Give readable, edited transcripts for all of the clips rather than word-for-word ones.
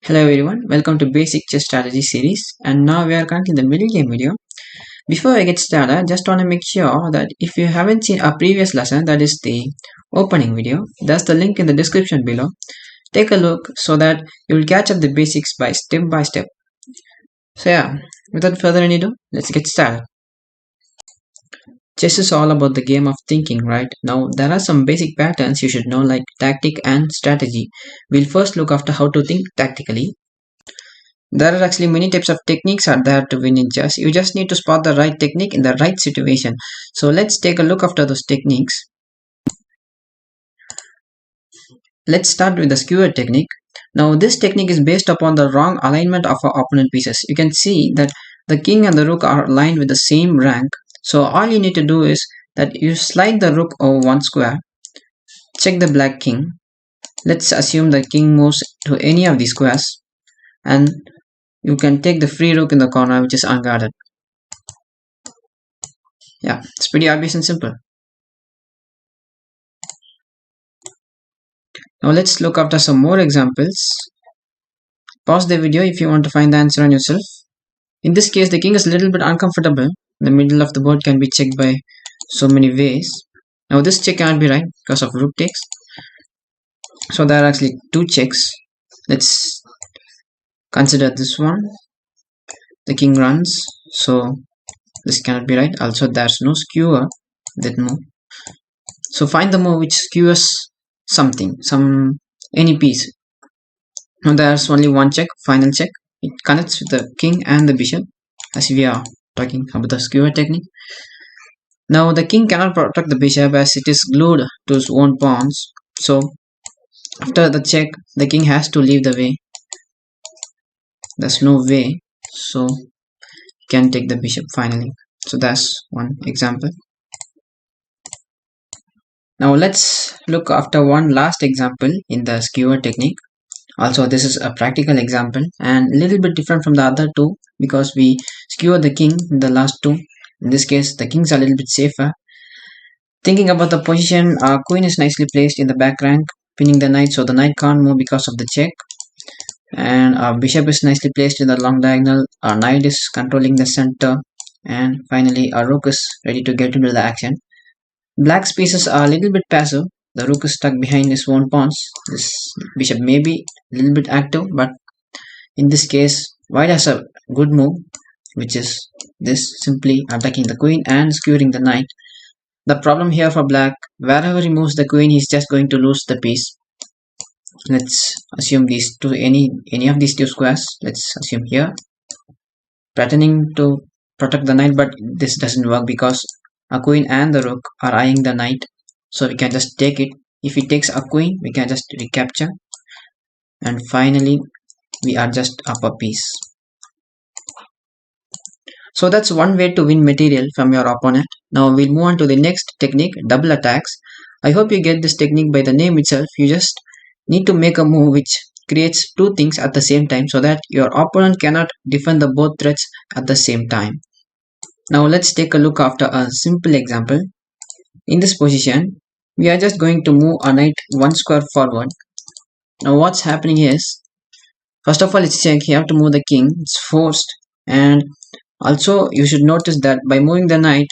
Hello everyone, welcome to Basic Chess Strategy series, and now we are currently in the middle game video. Before I get started, I just want to make sure that if you haven't seen our previous lesson, that is the opening video, there's the link in the description below. Take a look so that you will catch up the basics by step. So yeah, without further ado, let's get started. Chess is all about the game of thinking, right? Now there are some basic patterns you should know like tactic and strategy. We'll first look after how to think tactically. There are actually many types of techniques are there to win in chess. You just need to spot the right technique in the right situation. So let's take a look after those techniques. Let's start with the skewer technique. Now this technique is based upon the wrong alignment of our opponent pieces. You can see that the king and the rook are aligned with the same rank. So all you need to do is that you slide the rook over one square, check the black king. Let's assume the king moves to any of these squares, and you can take the free rook in the corner which is unguarded. Yeah, it's pretty obvious and simple. Now let's look after some more examples. Pause the video if you want to find the answer on yourself. In this case, the king is a little bit uncomfortable. The middle of the board can be checked by so many ways. Now this check cannot be right because of rook takes. So there are actually two checks. Let's consider this one. The king runs, so this cannot be right. Also, there's no skewer that move. So find the move which skewers something, any piece. Now there's only one check, final check. It connects with the king and the bishop, as we are talking about the skewer technique. Now the king cannot protect the bishop as it is glued to his own pawns. So after the check, the king has to leave the way. There's no way, so you can take the bishop finally. So that's one example. Now let's look after one last example in the skewer technique. Also, this is a practical example and a little bit different from the other two because we skewer the king in the last two. In this case, the kings are a little bit safer. Thinking about the position, our queen is nicely placed in the back rank, pinning the knight, so the knight can't move because of the check. And our bishop is nicely placed in the long diagonal. Our knight is controlling the center, and finally our rook is ready to get into the action. Black's pieces are a little bit passive. The rook is stuck behind his own pawns. This bishop may be a little bit active, but in this case, white has a good move, which is this, simply attacking the queen and skewering the knight. The problem here for black, wherever he moves the queen, he's just going to lose the piece. Let's assume these two, any of these two squares. Let's assume here, threatening to protect the knight, but this doesn't work because a queen and the rook are eyeing the knight, so we can just take it. If he takes a queen, we can just recapture, and finally we are just up a piece. So that's one way to win material from your opponent. Now we'll move on to the next technique, double attacks. I hope you get this technique by the name itself. You just need to make a move which creates two things at the same time so that your opponent cannot defend the both threats at the same time. Now let's take a look after a simple example. In this position, we are just going to move a knight one square forward. Now what's happening is, first of all, it's check. You have to move the king. It's forced, and also you should notice that by moving the knight,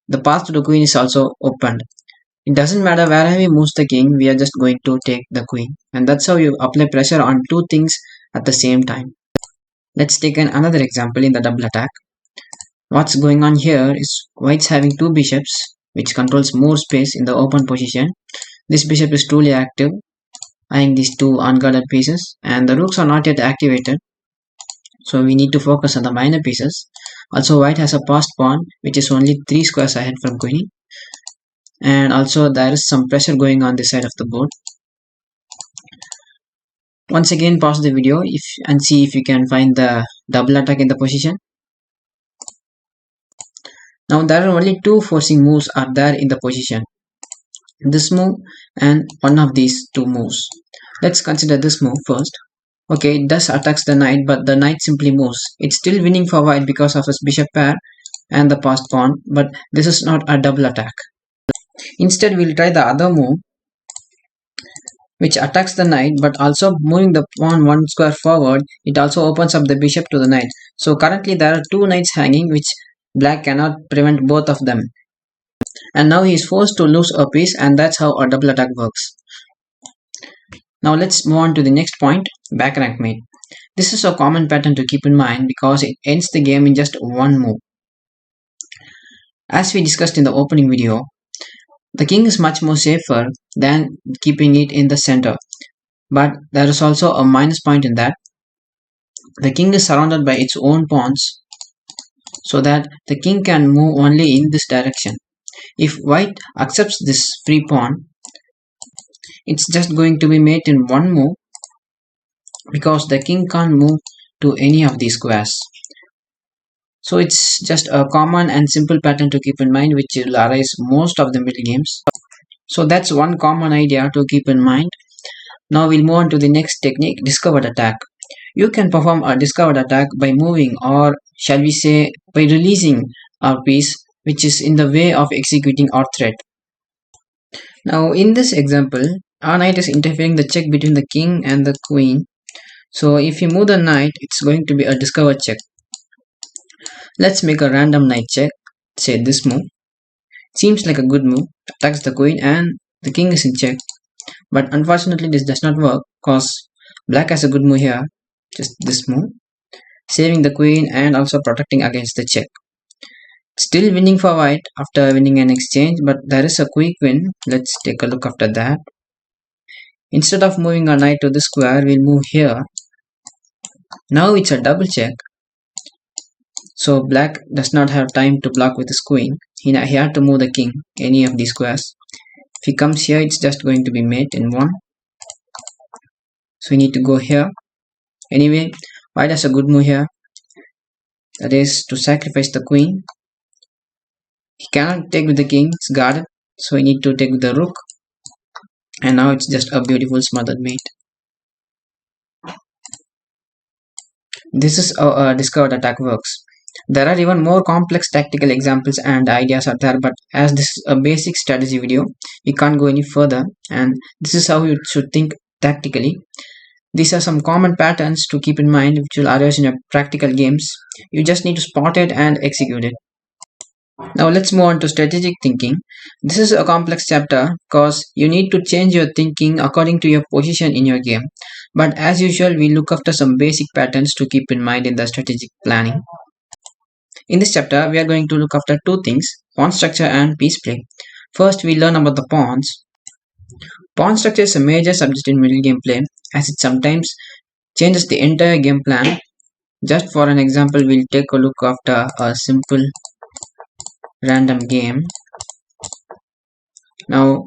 the path to the queen is also opened. It doesn't matter wherever he moves the king, we are just going to take the queen, and that's how you apply pressure on two things at the same time. Let's take another example in the double attack. What's going on here is white's having two bishops, which controls more space in the open position. This bishop is truly active, eyeing these two unguarded pieces, and the rooks are not yet activated, so we need to focus on the minor pieces. Also, white has a passed pawn, which is only 3 squares ahead from queen, and also there is some pressure going on this side of the board. Once again, pause the video and see if you can find the double attack in the position. Now there are only two forcing moves are there in the position. This move and one of these two moves. Let's consider this move first. Okay, it does attacks the knight, but the knight simply moves. It's still winning for white because of his bishop pair and the passed pawn, but this is not a double attack. Instead, we'll try the other move, which attacks the knight, but also moving the pawn one square forward, it also opens up the bishop to the knight. So currently there are two knights hanging, which black cannot prevent both of them. And now he is forced to lose a piece, and that's how a double attack works. Now let's move on to the next point, back rank mate. This is a common pattern to keep in mind because it ends the game in just one move. As we discussed in the opening video, the king is much more safer than keeping it in the center. But there is also a minus point in that. The king is surrounded by its own pawns, so that the king can move only in this direction. If white accepts this free pawn, it's just going to be made in one move because the king can't move to any of these squares. So it's just a common and simple pattern to keep in mind, which will arise most of the middle games. So that's one common idea to keep in mind. Now we'll move on to the next technique, discovered attack. You can perform a discovered attack by moving, or shall we say by releasing our piece which is in the way of executing our threat. Now in this example, our knight is interfering the check between the king and the queen. So if you move the knight, it's going to be a discovered check. Let's make a random knight check, say this move. Seems like a good move, attacks the queen and the king is in check. But unfortunately this does not work because black has a good move here, just this move, saving the queen and also protecting against the check. Still winning for white after winning an exchange, but there is a quick win. Let's take a look after that. Instead of moving our knight to the square, we'll move here. Now it's a double check. So black does not have time to block with his queen. He had to move the king, any of these squares. If he comes here, it's just going to be mate in one. So we need to go here. Anyway, white has a good move here. That is to sacrifice the queen. He cannot take with the king, it's guarded. So we need to take with the rook. And now it's just a beautiful smothered mate. This is how a discovered attack works. There are even more complex tactical examples and ideas out there, but as this is a basic strategy video, we can't go any further, and this is how you should think tactically. These are some common patterns to keep in mind which will arise in your practical games. You just need to spot it and execute it. Now let's move on to strategic thinking. This is a complex chapter because you need to change your thinking according to your position in your game. But as usual, we look after some basic patterns to keep in mind in the strategic planning. In this chapter, we are going to look after two things, pawn structure and piece play. First, we learn about the pawns. Pawn structure is a major subject in middle game play as it sometimes changes the entire game plan. Just for an example, we'll take a look after a simple random game. Now,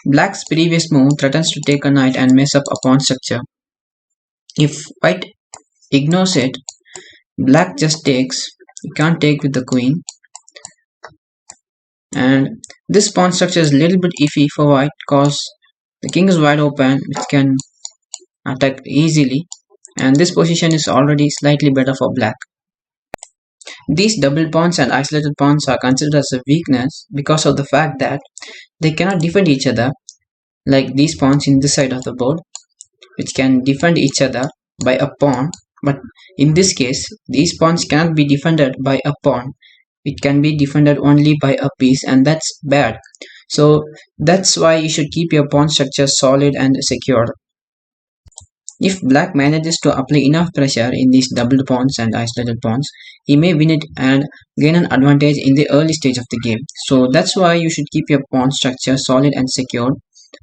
black's previous move threatens to take a knight and mess up a pawn structure. If white ignores it, black just takes. You can't take with the queen, and this pawn structure is a little bit iffy for white because the king is wide open, which can attack easily, and this position is already slightly better for black. These double pawns and isolated pawns are considered as a weakness because of the fact that they cannot defend each other, like these pawns in this side of the board, which can defend each other by a pawn. But in this case, these pawns cannot be defended by a pawn. It can be defended only by a piece, and that's bad. So that's why you should keep your pawn structure solid and secure. If black manages to apply enough pressure in these doubled pawns and isolated pawns, he may win it and gain an advantage in the early stage of the game. So that's why you should keep your pawn structure solid and secure.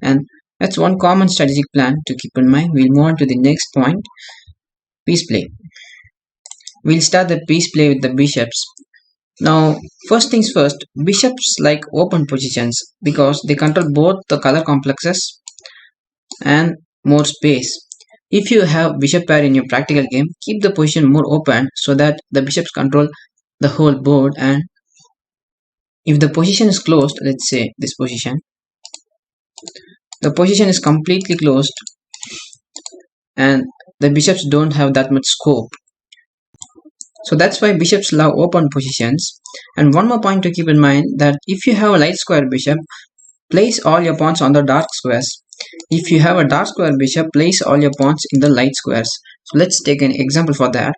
And that's one common strategic plan to keep in mind. We'll move on to the next point, piece play. We'll start the piece play with the bishops. Now, first things first, bishops like open positions because they control both the color complexes and more space. If you have bishop pair in your practical game, keep the position more open so that the bishops control the whole board, and if the position is closed, let's say this position, the position is completely closed and the bishops don't have that much scope. So that's why bishops love open positions. And one more point to keep in mind, that if you have a light square bishop, Place all your pawns on the dark squares. If you have a dark square bishop, place all your pawns in the light squares. So let's take an example for that.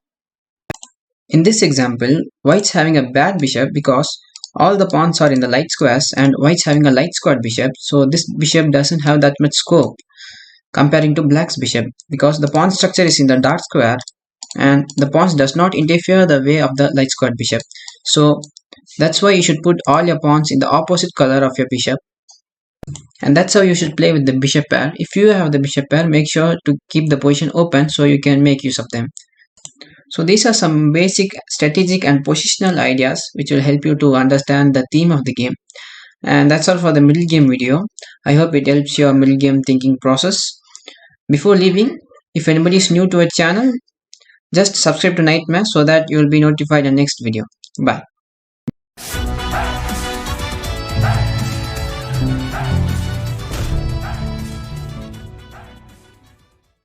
In this example, white's having a bad bishop because all the pawns are in the light squares and white's having a light squared bishop, so this bishop doesn't have that much scope comparing to black's bishop because the pawn structure is in the dark square and the pawns does not interfere the way of the light squared bishop. So that's why you should put all your pawns in the opposite color of your bishop, and that's how you should play with the bishop pair. If you have the bishop pair, make sure to keep the position open so you can make use of them. So these are some basic strategic and positional ideas which will help you to understand the theme of the game. And that's all for the middle game video. I hope it helps your middle game thinking process. Before leaving, if anybody is new to our channel, just subscribe to Nightmare so that you will be notified in the next video. Bye.